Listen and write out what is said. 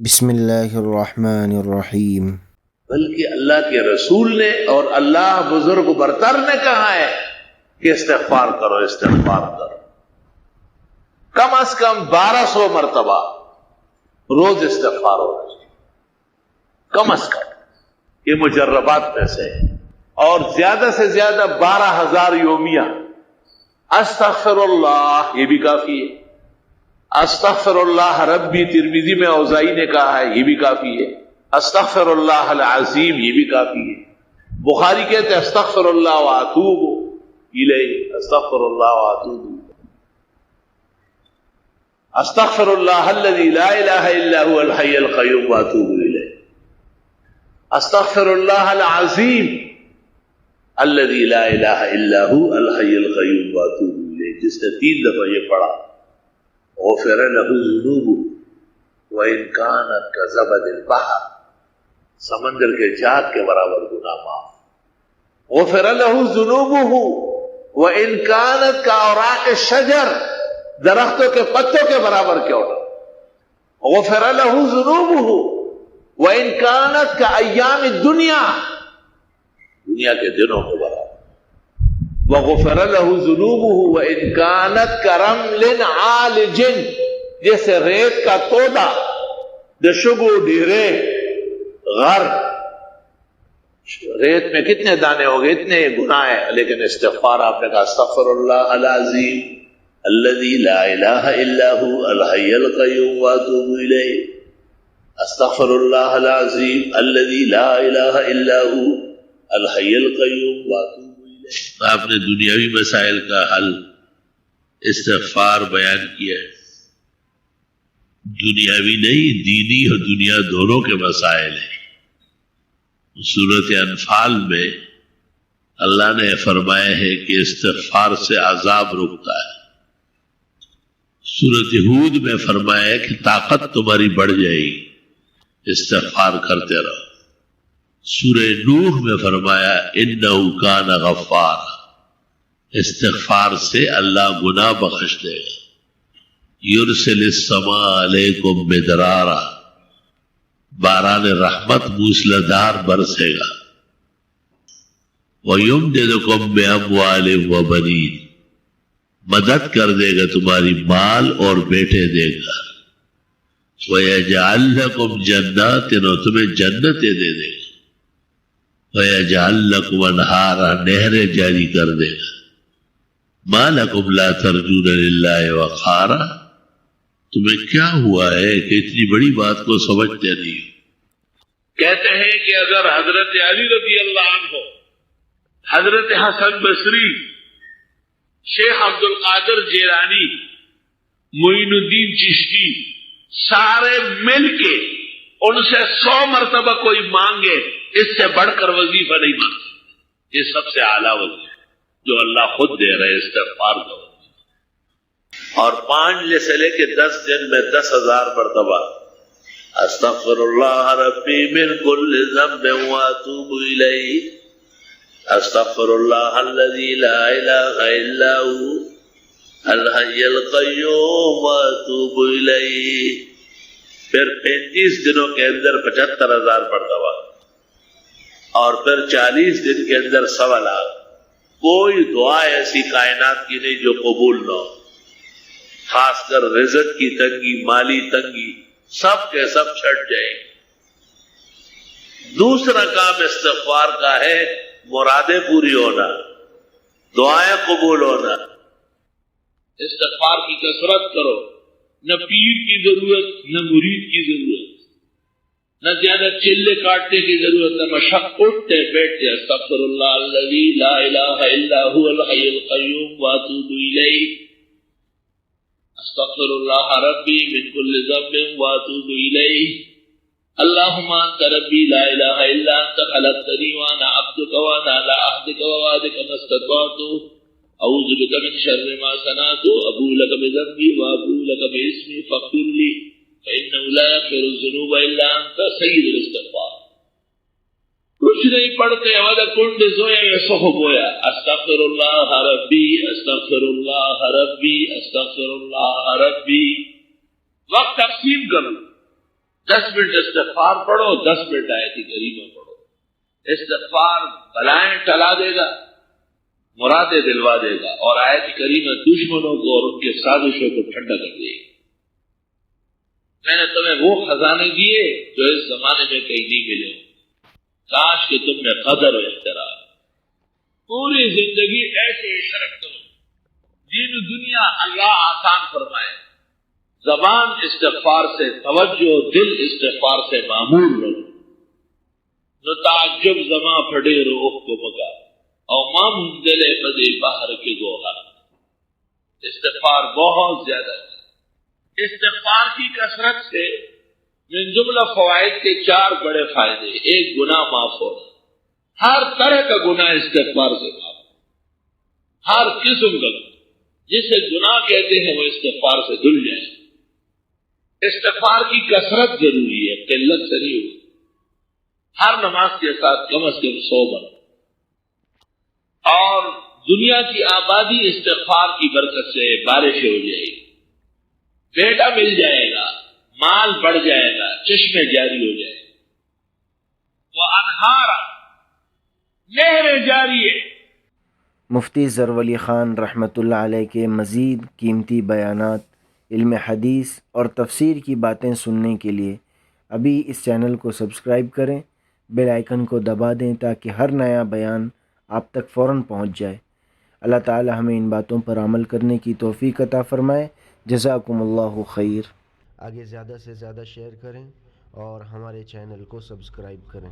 بسم اللہ الرحمن الرحیم۔ بلکہ اللہ کے رسول نے اور اللہ بزرگ برتر نے کہا ہے کہ استغفار کرو، استغفار کرو، کم از کم 1200 مرتبہ روز استغفار ہونا چاہیے، کم از کم، یہ مجربات میں سے ہے، اور زیادہ سے زیادہ 12,000 یومیہ استغفر اللہ، یہ بھی کافی ہے۔ استغفر اللہ ربی، ترمذی میں اوزائی نے کہا ہے، یہ بھی کافی ہے۔ استغفر اللہ العظیم، یہ بھی کافی ہے۔ بخاری کہتے ہیں استغفر اللہ واتوب الیہ، استغفر اللہ واتوب الیہ، استغفر اللہ الذی لا الہ الا هو الحی القیوم واتوب الیہ، استغفر اللہ العظیم الذی لا الہ الا هو الحی القیوم واتوب الیہ۔ جس نے 3 دفعہ یہ پڑھا غفر له ذنوبه وان كانت كزبد البحر، سمندر کے جھاگ کے برابر گناہ معاف۔ غفر له ذنوبه وان كانت كأوراق الشجر، درختوں کے پتوں کے برابر کیوں نہ۔ غفر له ذنوبه وان كانت كأيام الدنيا، دنیا کے دنوں کے برابر۔ وغفر له ذنوبه وان كانت كرمل عالج، جیسے ریت کا تودا، دشگو ڈیرے غر، ریت میں کتنے دانے ہو گئے، اتنے گناہ ہیں، لیکن استغفار آپ نے کہا استغفر اللہ العظیم الذی لا الہ الا هو الحی القیوم واتوب الیہ، استغفر اللہ العظیم الذی لا الہ الا هو الحی القیوم واتوب۔ آپ نے دنیاوی مسائل کا حل استغفار بیان کیا ہے، دنیاوی نہیں، دینی اور دنیا دونوں کے مسائل ہیں۔ سورۃ انفال میں اللہ نے فرمایا ہے کہ استغفار سے عذاب رکتا ہے۔ سورۃ ہود میں فرمایا ہے کہ طاقت تمہاری بڑھ جائے گی، استغفار کرتے رہو۔ سورہ نوح میں فرمایا انہ کان غفار، استغفار سے اللہ گناہ بخش دے گا۔ یرسل السماء علیکم مدرارا، باران رحمت موسلادھار برسے گا۔ وَيُمْدِدْكُمْ بِأَمْوَالٍ وَبَنِينَ، مدد کر دے گا تمہاری مال اور بیٹے دے گا۔ وَيَجْعَلْ لَكُمْ جَنَّاتٍ، اور تمہیں جنتیں دے دے گا۔ وَيَجْعَلْ لَكُمْ أَنْهَارًا، نہریں جاری کر دے گا۔ مَا لَكُمْ لَا تَرْجُونَ لِلَّهِ وَقَارًا، تمہیں کیا ہوا ہے کہ اتنی بڑی بات کو سمجھتے نہیں؟ کہتے ہیں کہ اگر حضرت علی رضی اللہ عنہ، حضرت حسن بصری، شیخ عبد القادر جیلانی، معین الدین چشتی، سارے مل کے ان سے 100 مرتبہ کوئی مانگے، اس سے بڑھ کر وظیفہ نہیں مانگتے۔ یہ سب سے اعلیٰ وظیفہ جو اللہ خود دے رہے، استغفار کا۔ اور 5 سے لے کے 10 دن میں 10,000 مرتبہ استغفر اللہ ربی من کل ذنب واتوب الیہ، استغفر اللہ الذی لا الہ الا هو الحی القیوم واتوب الیہ۔ پھر 35 دنوں کے اندر 75,000 مرتبہ، اور پھر 40 دن کے اندر 1.25 لاکھ۔ کوئی دعا ایسی کائنات کی نہیں جو قبول نہ ہو، خاص کر رزق کی تنگی، مالی تنگی، سب کے سب چھٹ جائیں۔ دوسرا کام استغفار کا ہے مرادیں پوری ہونا، دعائیں قبول ہونا۔ استغفار کی کثرت کرو، نہ پیر کی ضرورت، نہ مرید کی ضرورت، نہ زیادہ چلے کاٹنے کی ضرورت، نہ مشق اٹھتے بیٹھتے۔ استغفر اللہ الذی لا الہ الا هو الحی القیوم واتوب الیہ، استغفر اللہ ربی من کل ذنب واتوب الیہ، اللہم انت ربی لا الہ الا انت خلقتنی وانا عبدک وانا علی عہدک ووعدک ما استطعت، اعوذ بک من شر ما صنعت، ابوء لک بذنبی وابوء لک باسمی فاغفر لی فإنه لا يغفر الذنوب الا انت، سید الاستغفار۔ کچھ نہیں پڑھتے، وَدَ کنڈ زویا یسخ بویا، استغفر اللہ ربی استغفر اللہ ربی استغفر اللہ ربی۔ وقت تقسیم کرو، 10 منٹ استغفار پڑھو، 10 منٹ آیت کریمہ پڑھو. استغفار بلائیں ٹلا دے گا، مرادیں دلوا دے گا، اور آیت کریمہ دشمنوں کو اور ان کے سازشوں کو ٹھنڈا کر دے گی. میں نے تمہیں وہ خزانے دیے جو اس زمانے میں کہیں نہیں ملے ہوں. کاش کہ تم میں قدر و احترام. پوری زندگی ایسے شرک کرو، دین و دنیا اللہ آسان فرمائے. زبان استغفار سے توجہ، دل استغفار سے معمور رہو. نو تعجب زماں پھڑے روح کو مگا اور ماں منزل بدے باہر کے گوہا. استغفار بہت زیادہ ہے. استغفار کی کثرت سے من جملہ فوائد کے 4 بڑے فائدے. ایک، گناہ معاف ہو. ہر طرح کا گناہ استغفار سے معاف، ہر قسم کا جسے گناہ کہتے ہیں وہ استغفار سے دھل جائے. استغفار کی کثرت ضروری ہے، قلت سے نہیں ہوگی. ہر نماز کے ساتھ کم از کم 100 بار. اور دنیا کی آبادی استغفار کی برکت سے بارشیں ہو جائے گی، بیٹا مل جائے گا، مال بڑھ جائے گا، چشمے جاری ہو جائے گا. وہ انہار نہر جاری ہے. مفتی ظفر علی خان رحمۃ اللہ علیہ کے مزید قیمتی بیانات، علم حدیث اور تفسیر کی باتیں سننے کے لیے ابھی اس چینل کو سبسکرائب کریں، بیل آئیکن کو دبا دیں تاکہ ہر نیا بیان آپ تک فوراً پہنچ جائے. اللہ تعالی ہمیں ان باتوں پر عمل کرنے کی توفیق عطا فرمائے. جزاکم اللہ خیر. آگے زیادہ سے زیادہ شیئر کریں اور ہمارے چینل کو سبسکرائب کریں.